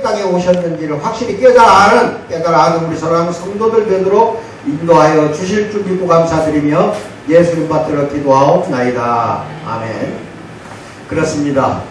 이 땅에 오셨는지를 확실히 깨달아 아는 우리 사랑하는 성도들 되도록 인도하여 주실 줄 믿고 감사드리며 예수님 받들어 기도하옵나이다. 아멘. 그렇습니다.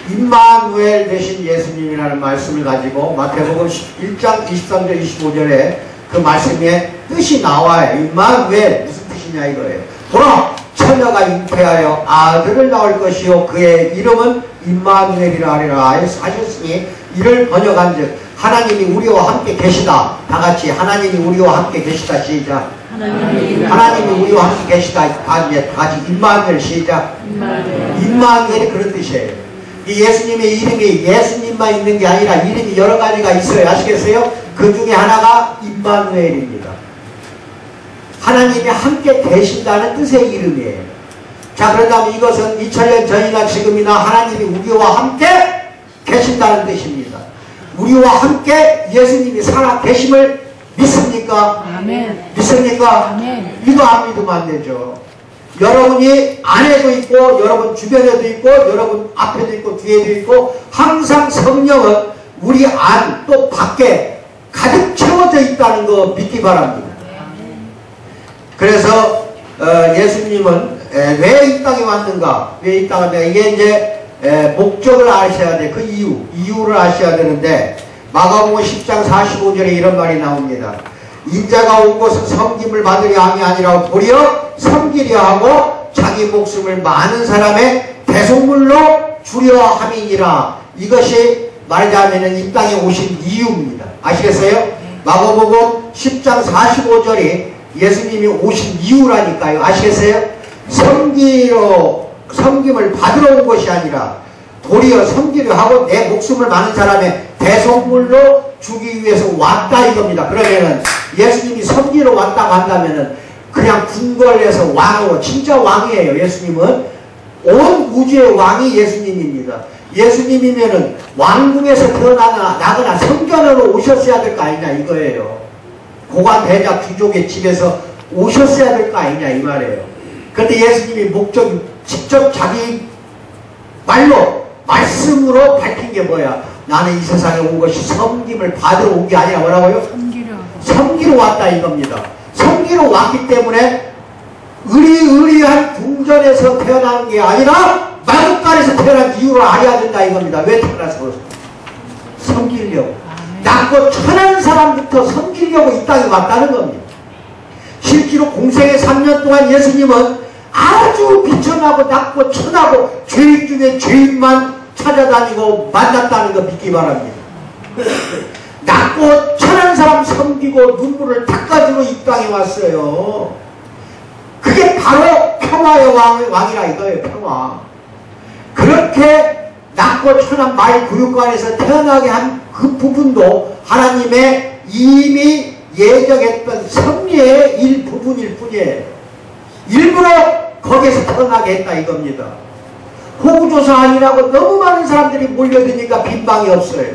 임마누엘 되신 예수님이라는 말씀을 가지고 마태복음 1장 23절 25절에 그 말씀의 뜻이 나와요. 임마누엘 무슨 뜻이냐 이거예요. 보라 처녀가 잉태하여 아들을 낳을 것이요 그의 이름은 임마누엘이라 하리라 하셨으니 이를 번역한즉 하나님이 우리와 함께 계시다. 다같이 하나님이 우리와 함께 계시다. 시작. 하나님이 우리와 함께 계시다. 다같이 임마누엘. 시작. 임마누엘이 그런 뜻이에요. 이 예수님의 이름이 예수님만 있는 게 아니라 이름이 여러 가지가 있어요. 아시겠어요? 그 중에 하나가 임마누엘입니다. 하나님이 함께 계신다는 뜻의 이름이에요. 자, 그렇다면 이것은 2000년 전이나 지금이나 하나님이 우리와 함께 계신다는 뜻입니다. 우리와 함께 예수님이 살아 계심을 믿습니까? 아멘. 믿습니까? 아멘. 이거 안 믿으면 안 되죠. 여러분이 안에도 있고 여러분 주변에도 있고 여러분 앞에도 있고 뒤에도 있고 항상 성령은 우리 안 또 밖에 가득 채워져 있다는 거 믿기 바랍니다. 그래서 예수님은 왜 이 땅에 왔는가? 왜 이 땅에 왔는가? 이게 이제 목적을 아셔야 돼. 그 이유를 아셔야 되는데 마가복음 10장 45절에 이런 말이 나옵니다. 인자가 온 것은 섬김을 받으려 함이 아니라 도리어 섬기려 하고 자기 목숨을 많은 사람의 대속물로 주려 함이니라. 이것이 말하자면 이 땅에 오신 이유입니다. 아시겠어요? 마가복음 10장 45절이 예수님이 오신 이유라니까요. 아시겠어요? 섬김을 받으러 온 것이 아니라 도리어 섬기려 하고 내 목숨을 많은 사람의 대속물로 주기 위해서 왔다 이겁니다. 그러면은 예수님이 섬기러 왔다고 한다면은 그냥 궁궐에서 왕으로 진짜 왕이에요. 예수님은 온 우주의 왕이 예수님입니다. 예수님이면은 왕궁에서 태어나거나 성전으로 오셨어야 될 거 아니냐 이거예요. 고관 대자 귀족의 집에서 오셨어야 될 거 아니냐 이 말이에요. 그런데 예수님이 목적이 직접 자기 말로 말씀으로 밝힌 게 뭐야? 나는 이 세상에 온 것이 섬김을 받으러 온 게 아니라 뭐라고요? 섬기러 왔다 이겁니다. 섬기러 왔기 때문에 의리의리한 궁전에서 태어난 게 아니라 마구간에서 태어난 이유를 알아야 된다 이겁니다. 왜 태어나서? 섬기려고. 낮고 천한 사람부터 섬기려고 이 땅에 왔다는 겁니다. 실제로 공생의 3년 동안 예수님은 아주 비천하고 낮고 천하고 죄인 중에 죄인만 찾아다니고 만났다는 거 믿기 바랍니다. 낮고 천한 사람 섬기고 눈물을 닦아주고 이 땅에 왔어요. 그게 바로 평화의 왕이라 이거예요. 평화. 그렇게 낮고 천한 말 구육관에서 태어나게 한 그 부분도 하나님의 이미 예정했던 섭리의 일부분일 뿐이에요. 일부러 거기에서 태어나게 했다 이겁니다. 호구조사 아니라고 너무 많은 사람들이 몰려드니까 빈방이 없어요.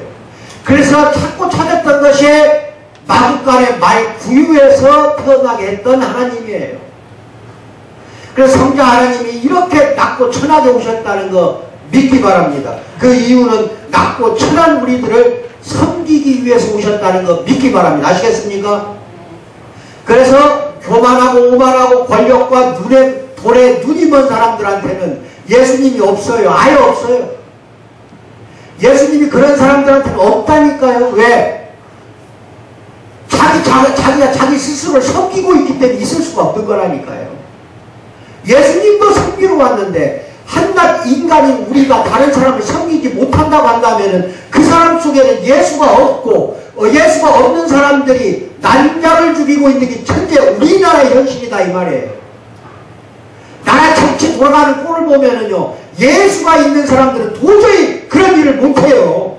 그래서 찾고 찾았던 것이 마구간의 말 구유에서 태어나게 했던 하나님이에요. 그래서 성자 하나님이 이렇게 낮고 천하게 오셨다는 거 믿기 바랍니다. 그 이유는 낮고 천한 우리들을 섬기기 위해서 오셨다는 거 믿기 바랍니다. 아시겠습니까? 그래서 교만하고 오만하고 권력과 돌에 눈이 먼 사람들한테는 예수님이 없어요. 아예 없어요. 예수님이 그런 사람들한테는 없다니까요. 왜? 자기가 자기 스스로를 섬기고 있기 때문에 있을 수가 없는 거라니까요. 예수님도 섬기러 왔는데 한낱 인간인 우리가 다른 사람을 섬기지 못한다고 한다면 그 사람 속에는 예수가 없고 예수가 없는 사람들이 난장을 죽이고 있는 게 현재 우리나라의 현실이다 이 말이에요. 나라 정치 돌아가는 꼴을 보면은요 예수가 있는 사람들은 도저히 그런 일을 못해요.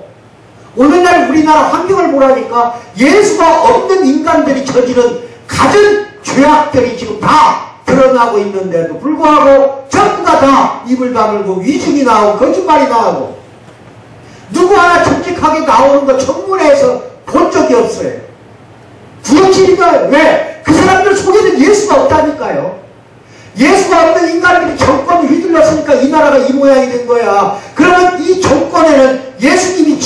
오늘날 우리나라 환경을 보라니까 예수가 없는 인간들이 저지른 갖은 죄악들이 지금 다 드러나고 있는데도 불구하고 전부가 다 입을 다물고 위증이 나오고 거짓말이 나오고 누구 하나 정직하게 나오는 거 청문회에서 본 적이 없어요. 구역질인가요? 왜? 그 사람들 속에는 예수가 없다니까요. 예수가 없는 인간들이 정권을 휘둘렀으니까 이 나라가 이 모양이 된 거야. 그러면 이 정권에는 예수님이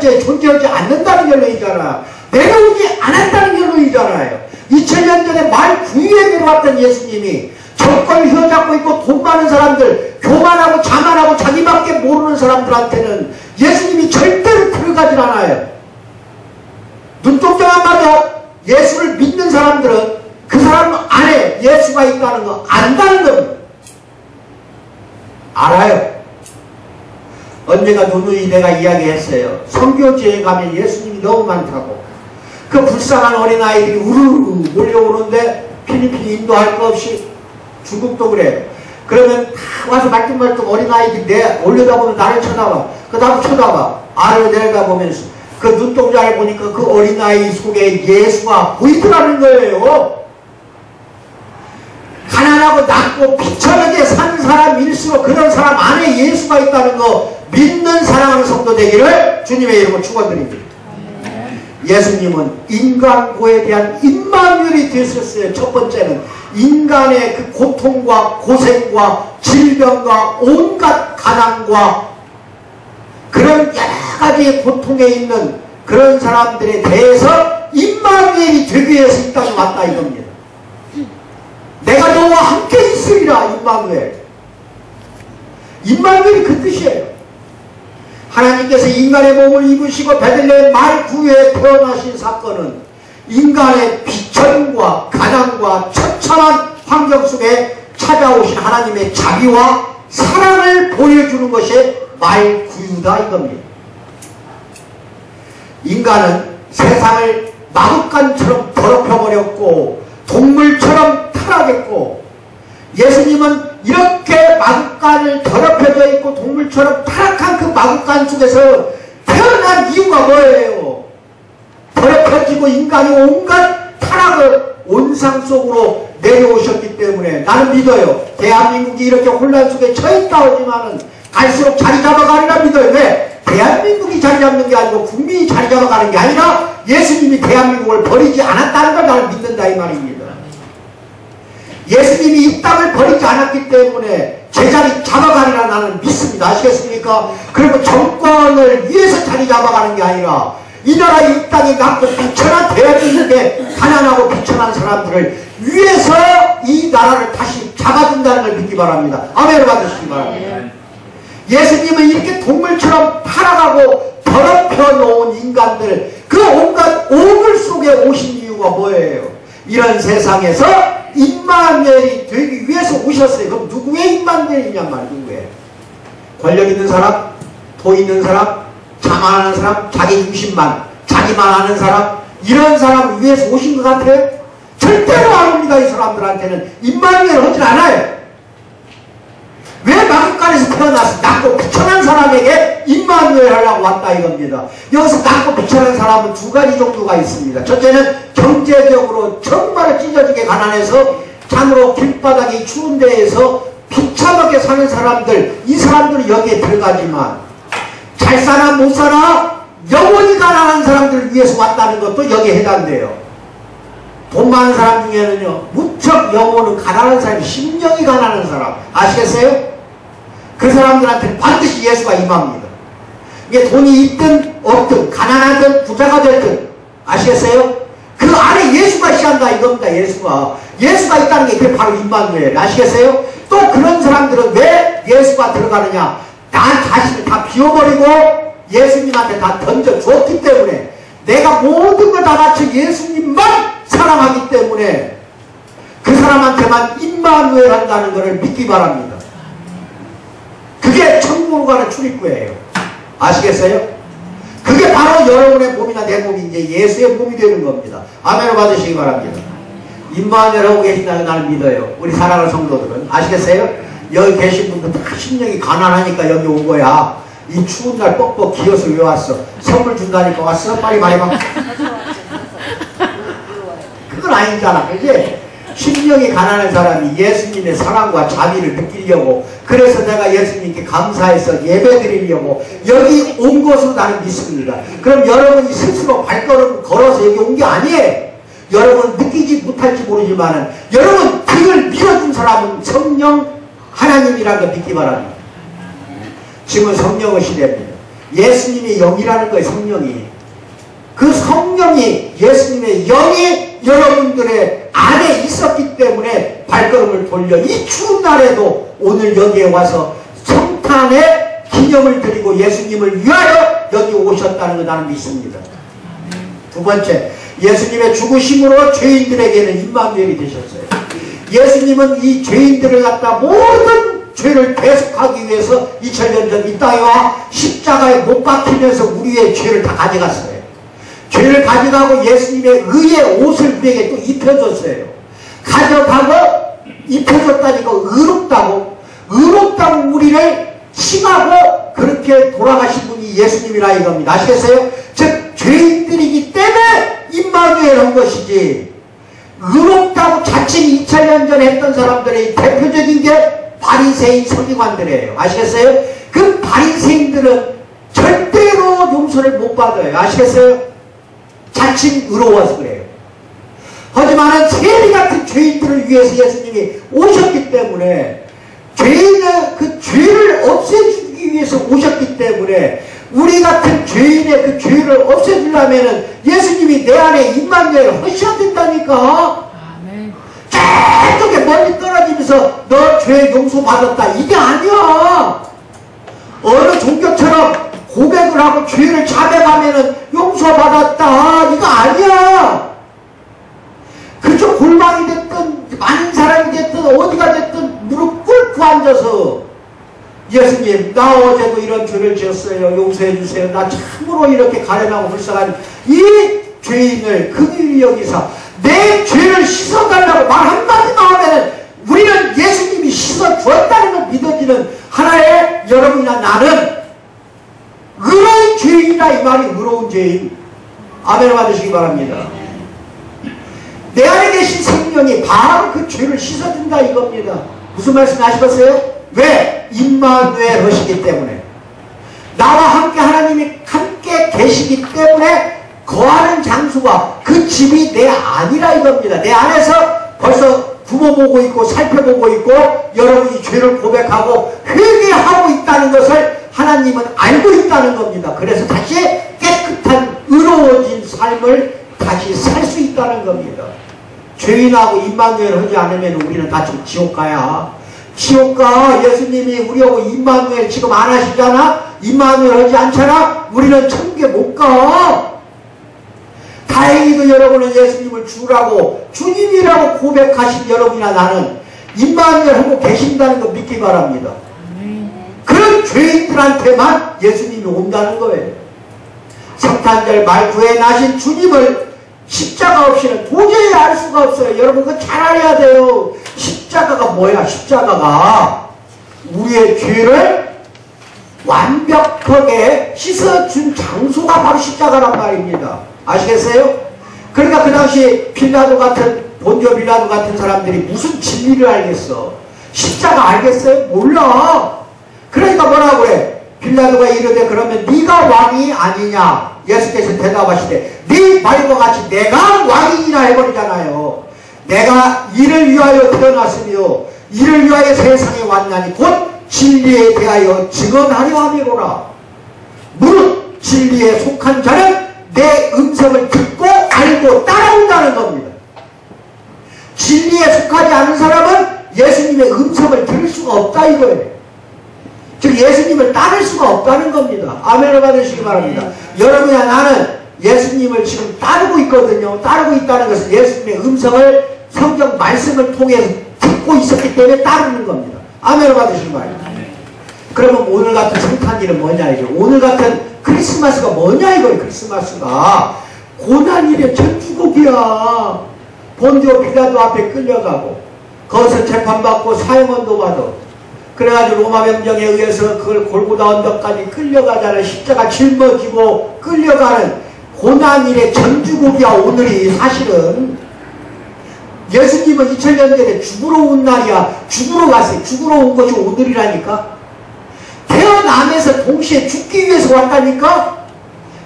현재 존재하지 않는다는 결론이잖아. 내려오지 않았다는 결론이잖아요. 2000년 전에 말 구유에 내려왔던 예수님이 정권을 휘어잡고 있고 돈 많은 사람들, 교만하고 자만하고 자기밖에 모르는 사람들한테는 예수님이 절대로 들어가질 않아요. 눈동자만 봐도 예수를 믿는 사람들은 그 사람 안에 예수가 있다는 거 안다는 겁니다. 알아요. 언젠가 누누이 내가 이야기했어요. 선교지에 가면 예수님이 너무 많다고. 그 불쌍한 어린아이들이 우르르 몰려오는데 필리핀 인도할 거 없이 중국도 그래요. 그러면 다 와서 말뚝말뚝 어린아이들이 내 올려다보면 나를 쳐다봐. 그 나도 쳐다봐. 아래로 내려다보면서 그 눈동자를 보니까 그 어린아이 속에 예수가 보이더라는 거예요. 가난하고 낮고 비천하게 사는 사람일수록 그런 사람 안에 예수가 있다는 거 믿는 사랑하는 성도 되기를 주님의 이름으로 축원드립니다. 예수님은 인간고에 대한 임마누엘이 되셨어요. 첫 번째는 인간의 그 고통과 고생과 질병과 온갖 가난과 그런 여러 가지의 고통에 있는 그런 사람들에 대해서 임마누엘이 되기 위해서 이 땅에 왔다 이겁니다. 내가 너와 함께 있으리라. 임마누엘이 그 뜻이에요. 하나님께서 인간의 몸을 입으시고 베들레헴 말 구유에 태어나신 사건은 인간의 비천과 가난과 처참한 환경 속에 찾아오신 하나님의 자비와 사랑을 보여주는 것이 말 구유다 이겁니다. 인간은 세상을 마구간처럼 더럽혀버렸고 동물처럼 타락했고 예수님은 이렇게 마구간을 더럽혀져 있고 동물처럼 타락한 그 마구간 속에서 태어난 이유가 뭐예요? 더럽혀지고 인간이 온갖 타락을 온상 속으로 내려오셨기 때문에 나는 믿어요. 대한민국이 이렇게 혼란 속에 처했다 하지만은 갈수록 자리 잡아가리라 믿어요. 왜? 대한민국이 자리 잡는 게 아니고 국민이 자리 잡아가는 게 아니라 예수님이 대한민국을 버리지 않았다는 걸 나는 믿는다 이 말입니다. 예수님이 이 땅을 버리지 않았기 때문에 제자리 잡아가리라 나는 믿습니다. 아시겠습니까? 그리고 정권을 위해서 자리 잡아가는 게 아니라 이 나라 이 땅에 남고 비천한 대한민국에 가난하고 비천한 사람들을 위해서 이 나라를 다시 잡아준다는 걸 믿기 바랍니다. 아멘을 받으시기 바랍니다. 예수님은 이렇게 동물처럼 타락하고 더럽혀 놓은 인간들 그 온갖 오물 속에 오신 이유가 뭐예요? 이런 세상에서 임마누엘이 되기 위해서 오셨어요. 그럼 누구의 임마누엘이냔 말이에요. 누구의? 권력 있는 사람, 돈 있는 사람, 자만하는 사람, 자기 중심만, 자기만 아는 사람, 이런 사람을 위해서 오신 것 같아요? 절대로 안 옵니다. 이 사람들한테는 임마누엘 오질 않아요. 왜 마구간에서 태어나서 낮고 비천한 사람에게 임마누엘 하려고 왔다 이겁니다. 여기서 낮고 비천한 사람은 두 가지 정도가 있습니다. 첫째는 경제적으로 정말 찢어지게 가난해서 참으로 길바닥이 추운 데에서 비참하게 사는 사람들, 이 사람들은 여기에 들어가지만 잘 사나 못 사나 영원히 가난한 사람들을 위해서 왔다는 것도 여기에 해당돼요. 돈 많은 사람 중에는요 무척 영혼은 가난한 사람이 심령이 가난한 사람 아시겠어요? 그 사람들한테는 반드시 예수가 임합니다. 이게 돈이 있든 없든 가난하든 부자가 됐든 아시겠어요? 그 안에 예수가 시한다 이겁니다. 예수가 있다는 게 그게 바로 임마누엘 아시겠어요? 또 그런 사람들은 왜 예수가 들어가느냐? 나 자신을 다 비워버리고 예수님한테 다 던져주었기 때문에 내가 모든 걸 다 바쳐 예수님만 사랑하기 때문에 그 사람한테만 임마누엘 한다는 것을 믿기 바랍니다. 그게 천국으로 가는 출입구예요. 아시겠어요? 그게 바로 여러분의 몸이나 내 몸이 이제 예수의 몸이 되는 겁니다. 아멘을 받으시기 바랍니다. 임마누엘 하고 계신다는 나를 믿어요. 우리 사랑하는 성도들은 아시겠어요? 여기 계신 분들 다 심령이 가난하니까 여기 온 거야. 이 추운 날 뻑뻑 기어서 왜 왔어? 선물 준다니까 왔어? 빨리 말해봐. 그건 아니잖아. 그지? 심령이 가난한 사람이 예수님의 사랑과 자비를 느끼려고 그래서 내가 예수님께 감사해서 예배 드리려고 여기 온 것으로 나는 믿습니다. 그럼 여러분이 스스로 발걸음 걸어서 여기 온 게 아니에요. 여러분 느끼지 못할지 모르지만 여러분 등을 밀어준 사람은 성령 하나님이라는 걸 믿기 바랍니다. 지금은 성령의 시대입니다. 예수님의 영이라는 거예요. 성령이. 그 성령이, 예수님의 영이 여러분들의 안에 있었기 때문에 발걸음을 돌려 이 추운 날에도 오늘 여기에 와서 성탄의 기념을 드리고 예수님을 위하여 여기 오셨다는 거 나는 믿습니다. 두 번째, 예수님의 죽으심으로 죄인들에게는 임마누엘이 되셨어요. 예수님은 이 죄인들을 갖다 모든 죄를 대속하기 위해서 2000년 전 이 땅에 와 십자가에 못 박히면서 우리의 죄를 다 가져갔어요. 죄를 가져가고 예수님의 의의 옷을 우리에게 또 입혀줬어요. 가져가고 입혀줬다니까 의롭다고 우리를 칭하고 그렇게 돌아가신 분이 예수님이라 이겁니다. 아시겠어요? 즉 죄인들이기 때문에 임마누엘 한 것이지, 의롭다고 자칭 2000년 전에 했던 사람들의 대표적인 게 바리새인 서기관들이에요. 아시겠어요? 그 바리새인들은 절대로 용서를 못 받아요. 아시겠어요? 자칭 의로워서 그래요. 하지만 세리 같은 죄인들을 위해서 예수님이 오셨기 때문에, 죄인의 그 죄를 없애주기 위해서 오셨기 때문에, 우리 같은 죄인의 그 죄를 없애주려면 예수님이 내 안에 임마누엘 하셔야 된다니까. 아멘. 저쪽에 멀리 떨어지면서 너 죄 용서받았다 이게 아니야. 어느 종교처럼 고백을 하고 죄를 자백하면은 용서받았다 이거 아니야. 그저 골방이 됐든 많은 사람이 됐든 어디가 됐든 무릎 꿇고 앉아서 예수님, 나 어제도 이런 죄를 지었어요. 용서해 주세요. 나 참으로 이렇게 가련하고 불쌍한 이 죄인을 긍휼히 여기사 내 죄를 씻어달라고 말 한마디만 하면은 우리는 예수님이 씻어주었다는 걸 믿어지는 하나의 여러분이나 나는 의로운 죄인이다 이 말이. 의로운 죄인. 아멘 받으시기 바랍니다. 내 안에 계신 성령이 바로 그 죄를 씻어준다 이겁니다. 무슨 말씀 아시겠어요? 왜? 임마누엘 하시기 때문에. 나와 함께 하나님이 함께 계시기 때문에 거하는 장소가 그 집이 내 안이라 이겁니다. 내 안에서 벌써 부모 보고 있고 살펴보고 있고 여러분이 죄를 고백하고 회개하고 있다는 것을 하나님은 알고 있다는 겁니다. 그래서 다시 깨끗한 의로워진 삶을 다시 살 수 있다는 겁니다. 죄인하고 임마누엘 하지 않으면 우리는 다 지금 지옥 가야. 지옥 가. 예수님이 우리하고 임마누엘 지금 안 하시잖아? 임마누엘 하지 않잖아? 우리는 천국에 못 가. 다행히도 여러분은 예수님을 주라고 주님이라고 고백하신 여러분이나 나는 임마누엘 하고 계신다는 거 믿기 바랍니다. 그런 죄인들한테만 예수님이 온다는 거예요. 성탄절 말구에 나신 주님을 십자가 없이는 도저히 알 수가 없어요. 여러분 그거 잘 알아야 돼요. 십자가가 뭐야? 십자가가 우리의 죄를 완벽하게 씻어준 장소가 바로 십자가란 말입니다. 아시겠어요? 그러니까 그 당시 빌라도 같은 본디오 빌라도 같은 사람들이 무슨 진리를 알겠어? 십자가 알겠어요? 몰라. 그러니까 뭐라고 그래? 빌라도가 이르되 그러면 네가 왕이 아니냐? 예수께서 대답하시되 네 말과 같이 내가 왕이니라 해버리잖아요. 내가 이를 위하여 태어났으며 이를 위하여 세상에 왔나니 곧 진리에 대하여 증언하려 함이로라. 무릇 진리에 속한 자는 내 음성을 듣고 알고 따라온다는 겁니다. 진리에 속하지 않은 사람은 예수님의 음성을 들을 수가 없다 이거예요. 즉 예수님을 따를 수가 없다는 겁니다. 아멘을 받으시기 바랍니다. 여러분이나 나는 예수님을 지금 따르고 있거든요. 따르고 있다는 것은 예수님의 음성을 성경 말씀을 통해서 듣고 있었기 때문에 따르는 겁니다. 아멘을 받으시기 바랍니다. 그러면 오늘 같은 성탄일은 뭐냐 이죠. 오늘 같은 크리스마스가 뭐냐 이거예요. 크리스마스가 고난일의 천주곡이야. 본디오 빌라도 앞에 끌려가고 거기서 재판받고 사형언도 받아. 그래가지고 로마 병정에 의해서 그걸 골고다 언덕까지 끌려가자는 십자가 짊어지고 끌려가는 고난일의 전주곡이야 오늘이. 사실은 예수님은 2000년 전에 죽으러 온 날이야. 죽으러 갔어요. 죽으러 온 것이 오늘이라니까. 태어나면서 동시에 죽기 위해서 왔다니까.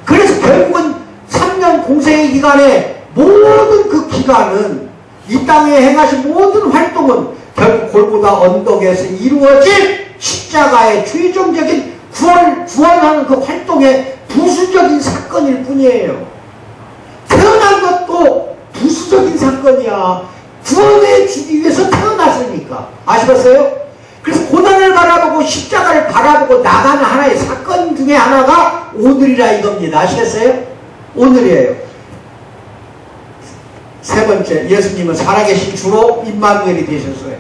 그래서 결국은 3년 공생의 기간에 모든 그 기간은 이 땅에 행하신 모든 활동은 결국 골고다 언덕에서 이루어진 십자가의 최종적인 구원하는 그 활동의 부수적인 사건일 뿐이에요. 태어난 것도 부수적인 사건이야. 구원해 주기 위해서 태어났으니까. 아시겠어요? 그래서 고난을 바라보고 십자가를 바라보고 나가는 하나의 사건 중에 하나가 오늘이라 이겁니다. 아시겠어요? 오늘이에요. 세 번째, 예수님은 살아계신 주로 임마누엘이 되셨어요.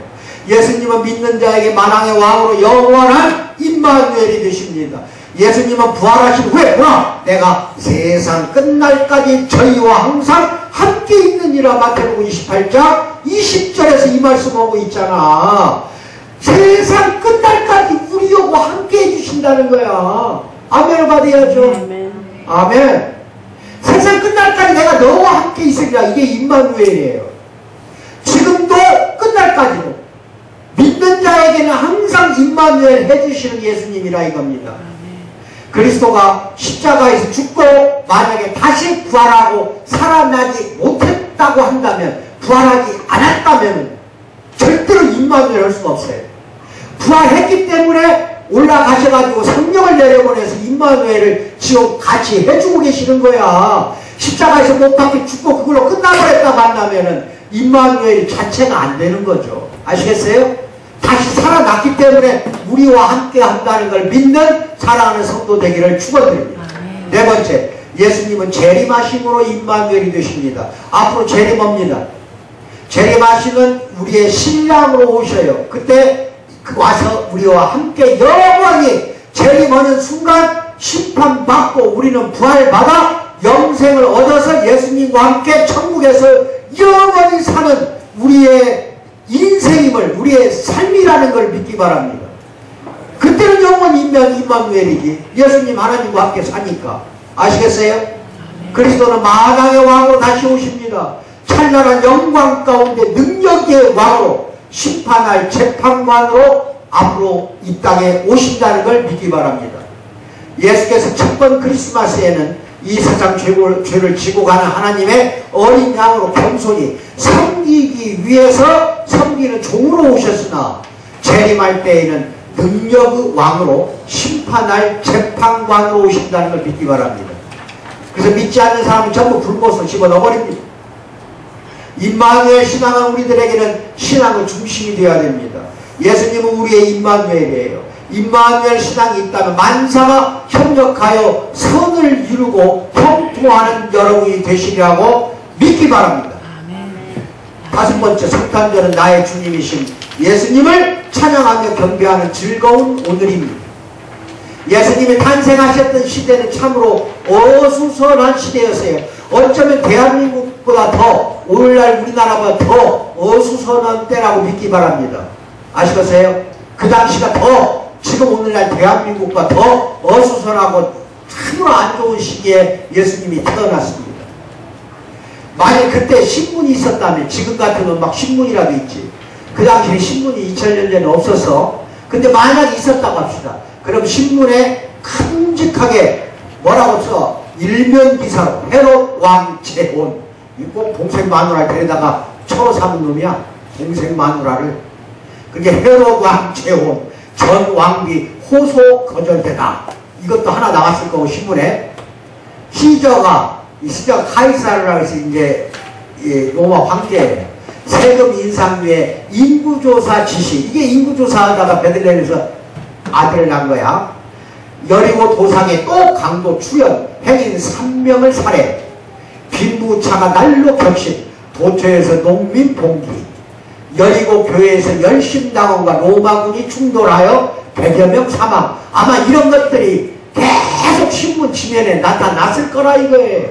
예수님은 믿는 자에게 만왕의 왕으로 영원한 임마누엘이 되십니다. 예수님은 부활하신 후에 내가 세상 끝날까지 저희와 항상 함께 있느니라. 마태복음 28장 20절에서 이 말씀하고 있잖아. 세상 끝날까지 우리하고 함께 해주신다는 거야. 아멘을 받아야죠. 아멘. 세상 끝날까지 내가 너와 함께 있으리라. 이게 임마누엘이에요. 지금도 끝날까지도 믿는 자에게는 항상 임마누엘 해주시는 예수님이라 이겁니다. 그리스도가 십자가에서 죽고 만약에 다시 부활하고 살아나지 못했다고 한다면, 부활하지 않았다면 절대로 임마누엘 할 수가 없어요. 부활했기 때문에 올라가셔가지고 성령을 내려보내서 임마누엘을 지금 같이 해주고 계시는 거야. 십자가에서 못 박혀 죽고 그걸로 끝나버렸다고 한다면은 임마누엘 자체가 안 되는 거죠. 아시겠어요? 다시 살아났기 때문에 우리와 함께 한다는 걸 믿는 사랑하는 성도 되기를 축원드립니다. 네 번째, 예수님은 재림하심으로 임마누엘이 되십니다. 앞으로 재림합니다. 재림하시면 우리의 신랑으로 오셔요. 그때 와서 우리와 함께 영원히 재림하는 순간 심판받고 우리는 부활받아 영생을 얻어서 예수님과 함께 천국에서 영원히 사는 우리의 인생임을, 우리의 삶이라는 걸 믿기 바랍니다. 그때는 영원히 임마누엘이지. 예수님 하나님과 함께 사니까. 아시겠어요? 그리스도는 만왕의 왕으로 다시 오십니다. 찬란한 영광 가운데 능력의 왕으로 심판할 재판관으로 앞으로 이 땅에 오신다는 걸 믿기 바랍니다. 예수께서 첫 번 크리스마스에는 이 세상 죄를 지고 가는 하나님의 어린 양으로 겸손히 섬기기 위해서 섬기는 종으로 오셨으나 재림할 때에는 능력의 왕으로 심판할 재판관으로 오신다는 걸 믿기 바랍니다. 그래서 믿지 않는 사람은 전부 불못을 집어넣어버립니다. 임마누엘 신앙은 우리들에게는 신앙의 중심이 되어야 됩니다. 예수님은 우리의 임마누엘이에요. 임마누엘 신앙이 있다면 만사가 협력하여 선을 이루고 형통하는 여러분이 되시리라고 믿기 바랍니다. 다섯 번째, 성탄절은 나의 주님이신 예수님을 찬양하며 경배하는 즐거운 오늘입니다. 예수님이 탄생하셨던 시대는 참으로 어수선한 시대였어요. 어쩌면 대한민국보다 더, 오늘날 우리나라보다 더 어수선한 때라고 믿기 바랍니다. 아시겠어요? 그 당시가 더, 지금 오늘날 대한민국과 더 어수선하고 참으로 안 좋은 시기에 예수님이 태어났습니다. 만약 그때 신문이 있었다면, 지금 같으면 막 신문이라도 있지. 그 당시에 신문이 2000년 전에 없어서, 근데 만약 있었다고 합시다. 그럼 신문에 큼직하게 뭐라고 써? 일면 기사로 헤롯 왕 재혼. 꼭 동생 마누라를 데려다가 처로 삼은 놈이야. 동생 마누라를. 그게 헤롯 왕 재혼. 전 왕비 호소 거절되다. 이것도 하나 나왔을 거고 신문에. 시저가 카이사르라고 해서 이제 로마 황제예요. 세금 인상 외에 인구조사 지시. 이게 인구조사하다가 베들레헴에서 아들을 낳은 거야. 여리고 도상에 또 강도 출현, 행인 3명을 살해, 빈부차가 날로 격신, 도처에서 농민 봉기, 여리고 교회에서 열심당원과 로마군이 충돌하여 100여 명 사망. 아마 이런 것들이 계속 신문 지면에 나타났을 거라 이거예요.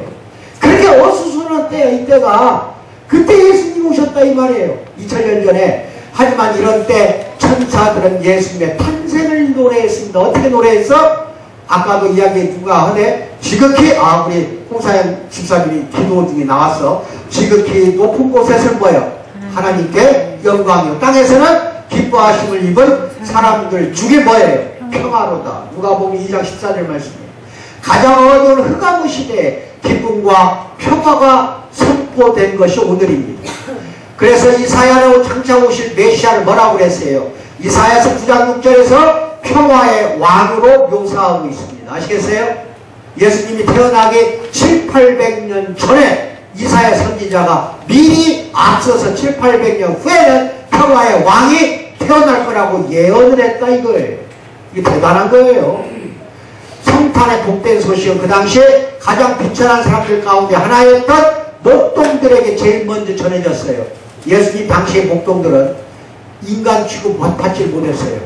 그렇게 어수선한 때야 이때가. 그때 예수님 오셨다 이 말이에요. 2000년 전에. 하지만 이런 때 천사들은 예수님의 탄생을 노래했습니다. 어떻게 노래했어? 아까도 이야기 누가 하네? 지극히, 우리 홍사연 집사님이 기도 중에 나왔어. 지극히 높은 곳에서 뭐예요? 하나님께 영광이요. 땅에서는 기뻐하심을 입은 사람들 중에 뭐예요? 평화로다. 누가복음 2장 14절 말씀이에요. 가장 어두운 흑암의 시대에 기쁨과 평화가 선포된 것이 오늘입니다. 그래서 이사야로 장차 오실 메시아를 뭐라고 그랬어요? 이사야서 9장 6절에서 평화의 왕으로 묘사하고 있습니다. 아시겠어요? 예수님이 태어나기 700~800년 전에 이사야 선지자가 미리 앞서서 700~800년 후에는 평화의 왕이 태어날 거라고 예언을 했다 이거예요. 이게 대단한 거예요. 성탄의 복된 소식은 그 당시에 가장 비천한 사람들 가운데 하나였던 목동들에게 제일 먼저 전해졌어요. 예수님 당시의 목동들은 인간 취급 받지 못했어요.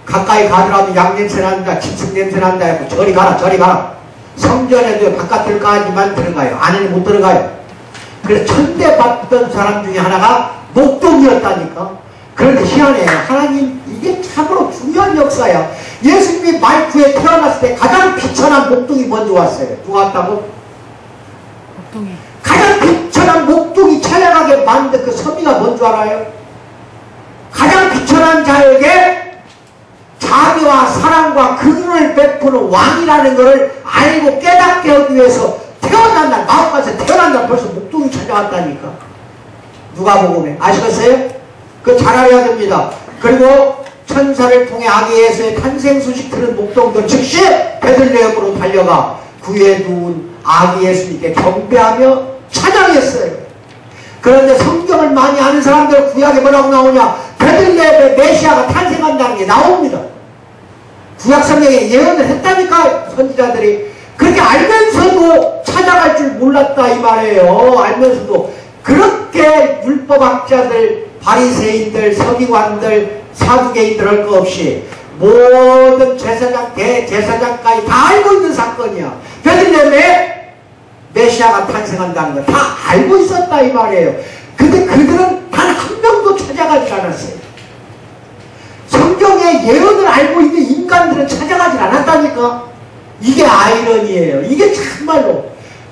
가까이 가더라도 양냄새 난다, 짐승 냄새 난다 해서 저리 가라 저리 가라. 성전에도 바깥들까지만 들어가요. 안에는 못 들어가요. 그래서 천대받던 사람 중에 하나가 목동이었다니까. 그런데 희한해요. 하나님 이게 참으로 중요한 역사야. 예수님이 말구에 태어났을 때 가장 비천한 목동이 먼저 왔어요. 누가 왔다고? 목동이. 가장 비천한 목동이 찾아가게 만든 그 섭리가 뭔 줄 알아요? 가장 비천한 자에게 자비와 사랑과 긍휼을 베푸는 왕이라는 것을 알고 깨닫게 하기 위해서 태어난 날, 마음까지 태어난 날 벌써 목동이 찾아왔다니까. 누가복음에 아시겠어요? 그거 잘 알아야 됩니다. 그리고 천사를 통해 아기 예수의 탄생 소식 들은 목동들 즉시 베들레헴으로 달려가 구에 누운 아기 예수님께 경배하며 찬양했어요. 그런데 성경을 많이 아는 사람들 구약에 뭐라고 나오냐? 베들레헴에 메시아가 탄생한다는 게 나옵니다. 구약 성경에 예언을 했다니까 선지자들이. 그렇게 알면서도 찾아갈 줄 몰랐다 이 말이에요. 알면서도 그렇게 율법학자들, 바리새인들, 서기관들, 사두개인들 할 거 없이 모든 제사장, 대제사장까지 다 알고 있는 사건이야. 베들레헴에 메시아가 탄생한다는 걸 다 알고 있었다 이 말이에요. 근데 그들은 단 한 명도 찾아가지 않았어요. 성경의 예언을 알고 있는 인간들은 찾아가지 않았다니까. 이게 아이러니예요. 이게 참말로.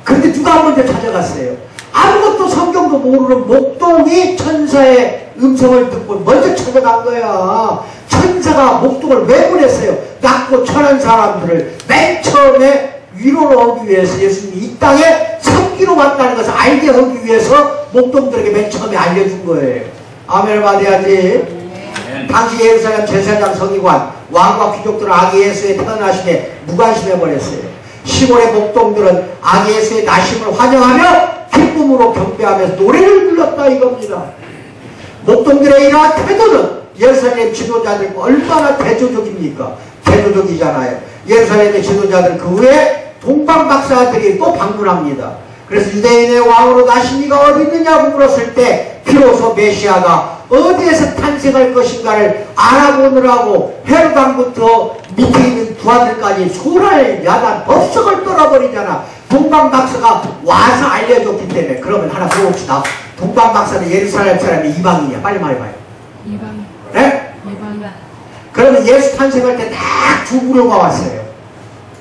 그런데 누가 먼저 찾아갔어요? 아무것도 성경도 모르는 목동이 천사의 음성을 듣고 먼저 찾아간 거야. 천사가 목동을 왜 보냈어요? 낮고 천한 사람들을 맨 처음에 위로를 하기 위해서 예수님이 이 땅에 섬기러 왔다는 것을 알게 하기 위해서 목동들에게 맨 처음에 알려준 거예요. 아멘을 받아야지. 당시 예루살렘 제사장 서기관 왕과 귀족들은 아기 예수의 태어나심에 무관심해버렸어요. 시골의 목동들은 아기 예수의 나심을 환영하며 기쁨으로 경배하면서 노래를 불렀다 이겁니다. 목동들의 이러한 태도는 예루살렘 지도자들과 얼마나 대조적입니까? 대조적이잖아요. 예루살렘의 지도자들 그 후에 동방박사들이 또 방문합니다. 그래서 유대인의 왕으로 나신 이가 어디 있느냐고 물었을 때 비로소 메시아가 어디에서 탄생할 것인가를 알아보느라고 헤로당부터 밑에 있는 부하들까지 소랄 야단 법석을 떨어버리잖아. 동방박사가 와서 알려줬기 때문에. 그러면 하나 물어봅시다. 동방박사는 예루살렘 사람이 이방인이야. 빨리 말해봐요. 이방인. 네? 이방인. 그러면 예수 탄생할 때 딱 두 부류가 왔어요.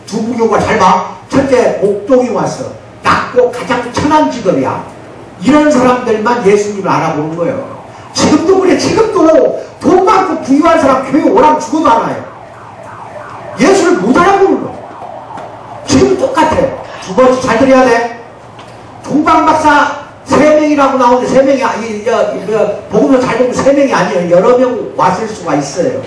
두 부류가 잘 봐. 첫째 목동이 왔어. 낮고 가장 천한 직업이야. 이런 사람들만 예수님을 알아보는 거예요. 지금도 그래. 지금도 돈 많고 부유한 사람 교회 오라면 죽어도 않아요. 예수를 못 알아보는 거예요. 지금 똑같아요. 두 번째 잘 들어야 돼. 동방박사 3명이라고 나오는데 3명이 복음을 잘 보면 3명이 아니에요. 여러 명 왔을 수가 있어요.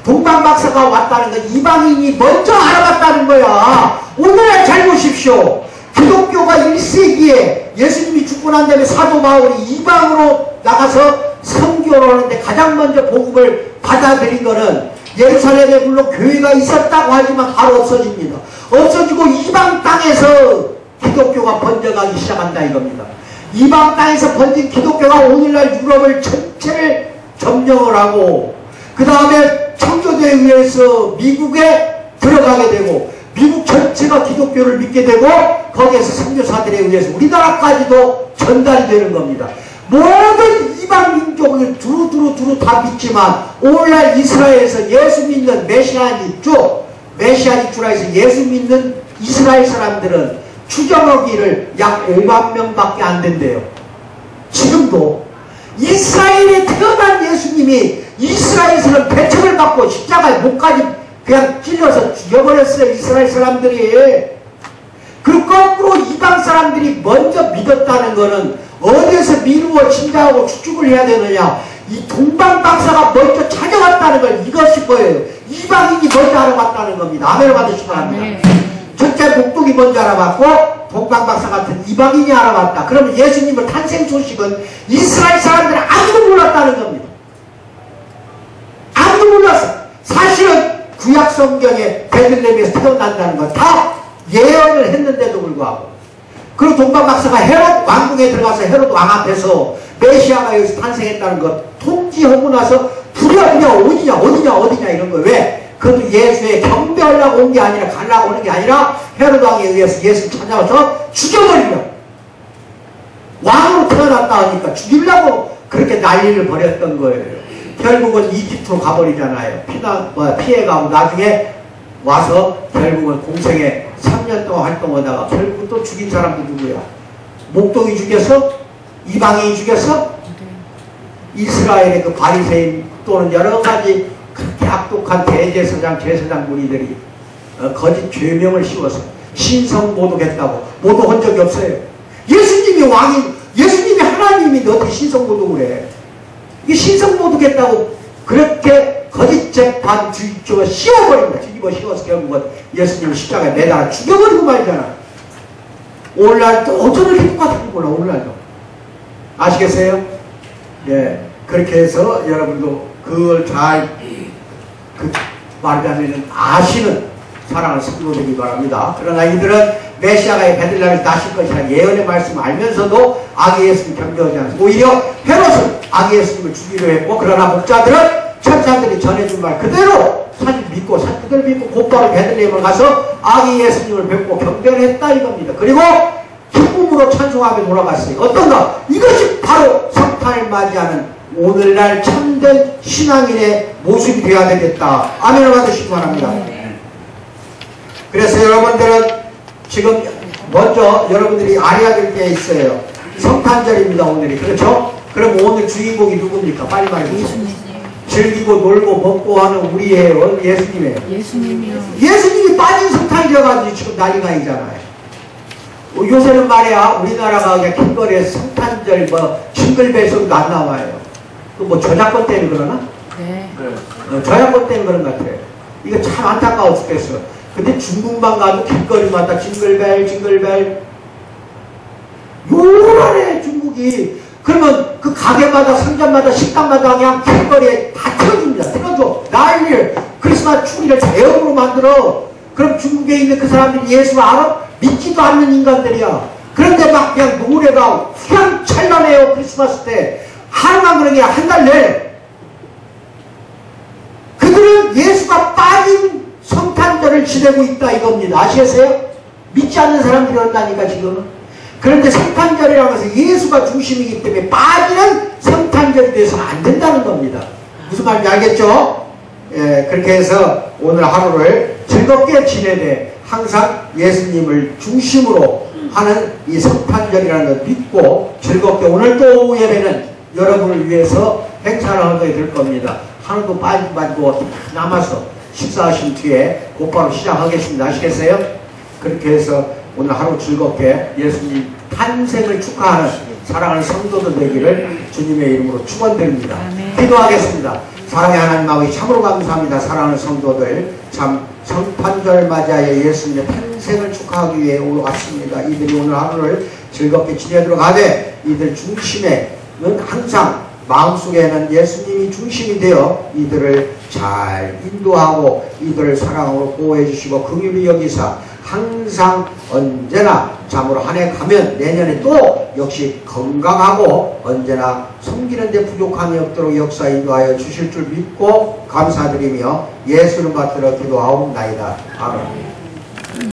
동방박사가 왔다는 건 이방인이 먼저 알아봤다는 거야. 오늘날 잘 보십시오. 기독교가 1세기에 예수님이 죽고 난 다음에 사도 바울이 이방으로 나가서 선교를 하는데 가장 먼저 복음을 받아들인 거는 예루살렘에 물론 교회가 있었다고 하지만 바로 없어집니다. 없어지고 이방 땅에서 기독교가 번져가기 시작한다 이겁니다. 이방 땅에서 번진 기독교가 오늘날 유럽을 전체를 점령을 하고 그 다음에 청교도에 의해서 미국에 들어가게 되고 미국 전체가 기독교를 믿게 되고 거기에서 선교사들에 의해서 우리나라까지도 전달이 되는 겁니다. 모든 이방 민족을 두루두루 다 믿지만 오늘날 이스라엘에서 예수 믿는 메시아니주 메시아니주라 해서 예수 믿는 이스라엘 사람들은 추정하기를 약 5만 명밖에 안 된대요. 지금도 이스라엘에 태어난 예수님이 이스라엘에서는 배척을 받고 십자가에 목까지 그냥 찔러서 죽여버렸어요. 이스라엘 사람들이. 그리고 거꾸로 이방 사람들이 먼저 믿었다는 것은 어디에서 미루어 침략하고 추측을 해야 되느냐. 이 동방박사가 먼저 찾아왔다는 걸 이것이 뭐예요? 이방인이 먼저 알아봤다는 겁니다. 아멘을 받으시기 바랍니다. 첫째 목독이 먼저 알아봤고 동방박사 같은 이방인이 알아봤다. 그러면 예수님의 탄생 소식은 이스라엘 사람들은 아무도 몰랐다는 겁니다. 아무도 몰랐어. 사실은 구약 성경에 베들레헴에서 태어난다는 건 다 예언을 했는데도 불구하고, 그리고 동방박사가 헤롯 왕궁에 들어가서 헤롯 왕 앞에서 메시아가 여기서 탄생했다는 것 통지하고 나서 부랴부랴 어디냐 이런 거예요. 왜? 그것도 예수의 경배하려고 온 게 아니라 가려고 오는 게 아니라 헤롯 왕에 의해서 예수를 찾아와서 죽여버리려고, 왕으로 태어났다 하니까 죽이려고 그렇게 난리를 벌였던 거예요. 결국은 이집트로 가버리잖아요. 피해가고 나중에 와서 결국은 공생에 3년 동안 활동하다가 결국 또 죽인 사람도 누구야? 목동이 죽였어? 이방인이 죽였어? 이스라엘의 그 바리새인 또는 여러 가지 그렇게 악독한 대제사장, 제사장 무리들이 거짓 죄명을 씌워서 신성 모독했다고. 모독한 적이 없어요. 예수님이 왕인, 예수님이 하나님인데 어떻게 신성 모독을 해? 이 신성 모독했다고 그렇게 거짓 재판 뒤집어 씌워버립니다. 뒤집어 씌워서 결국은 예수님을 십자가에 매달아 죽여버리고 말이잖아. 오늘날 또 어쩌면 이렇게 똑같은 거 몰라. 오늘날도 아시겠어요? 예, 그렇게 해서 여러분도 그걸 잘 말하자면 아시는 사랑을 성도되기 바랍니다. 그러나 이들은 메시아가 베들레헴에서 나실 것이라 예언의 말씀을 알면서도 아기 예수님 경배하지 않습니다. 오히려 헤롯은 아기 예수님을 죽이려 했고, 그러나 목자들은 천사들이 전해준 말 그대로 사실 믿고 그대로 믿고 곧바로 베들레헴을 가서 아기 예수님을 뵙고 경배를 했다 이겁니다. 그리고 기쁨으로 찬송하며 돌아갔어요. 어떤가? 이것이 바로 성탄을 맞이하는 오늘날 참된 신앙인의 모습이 되어야 되겠다. 아멘을 받으시기 바랍니다. 그래서 여러분들은 지금 먼저 여러분들이 알아야 될 게 있어요. 성탄절입니다. 오늘이. 그렇죠? 그럼 오늘 주인공이 누굽니까? 빨리 말해주세요. 즐기고 놀고 먹고 하는 우리예요? 예수님이에요? 예수님이요. 예수님이 빠진 성탄절가지고 지금 난리가 있잖아요. 요새는 말이야 우리나라가 그냥 길거리에서 성탄절 징글벨 소리도 안 나와요. 그 뭐 저작권 때문에 그러나? 네. 저작권 때문에 그런 것 같아요. 이거 참 안타까워 죽겠어. 근데 중국만 가도 길거리마다 징글벨 요란해 중국이. 그러면 그 가게마다 상점마다 식당마다 그냥 길거리에 다 틀어줍니다. 틀어줘. 난리를. 크리스마스 추리를 대형으로 만들어. 그럼 중국에 있는 그 사람들이 예수를 알아? 믿지도 않는 인간들이야. 그런데 막 그냥 노래가 휘황찬란해요. 크리스마스 때. 하루만 그런 게 한 달 내내. 그들은 예수가 빠진 성탄절을 지내고 있다 이겁니다. 아시겠어요? 믿지 않는 사람들이 온다니까 지금은. 그런데 성탄절이라고 해서 예수가 중심이기 때문에 빠지는 성탄절이 돼서는 안 된다는 겁니다. 무슨 말인지 알겠죠? 예, 그렇게 해서 오늘 하루를 즐겁게 지내되 항상 예수님을 중심으로 하는 이 성탄절이라는 걸 믿고 즐겁게 오늘 또 오후 예배는 여러분을 위해서 행사를 하게 될 겁니다. 하루도 빠지고 남아서 식사하신 뒤에 곧바로 시작하겠습니다. 아시겠어요? 그렇게 해서 오늘 하루 즐겁게 예수님 탄생을 축하하는 사랑하는 성도들 되기를 주님의 이름으로 축원드립니다. 기도하겠습니다. 사랑의 하나님 아버지 참으로 감사합니다. 사랑하는 성도들 참 성탄절 맞이하여 예수님의 탄생을 축하하기 위해 왔습니다. 이들이 오늘 하루를 즐겁게 지내도록 하되 이들 중심에는 항상 마음속에는 예수님이 중심이 되어 이들을 잘 인도하고 이들을 사랑으로 보호해 주시고 긍휼히 여기사 항상 언제나 참으로 한 해 가면 내년에 또 역시 건강하고 언제나 섬기는 데 부족함이 없도록 역사 인도하여 주실 줄 믿고 감사드리며 예수를 받들어 기도하옵나이다. 아멘.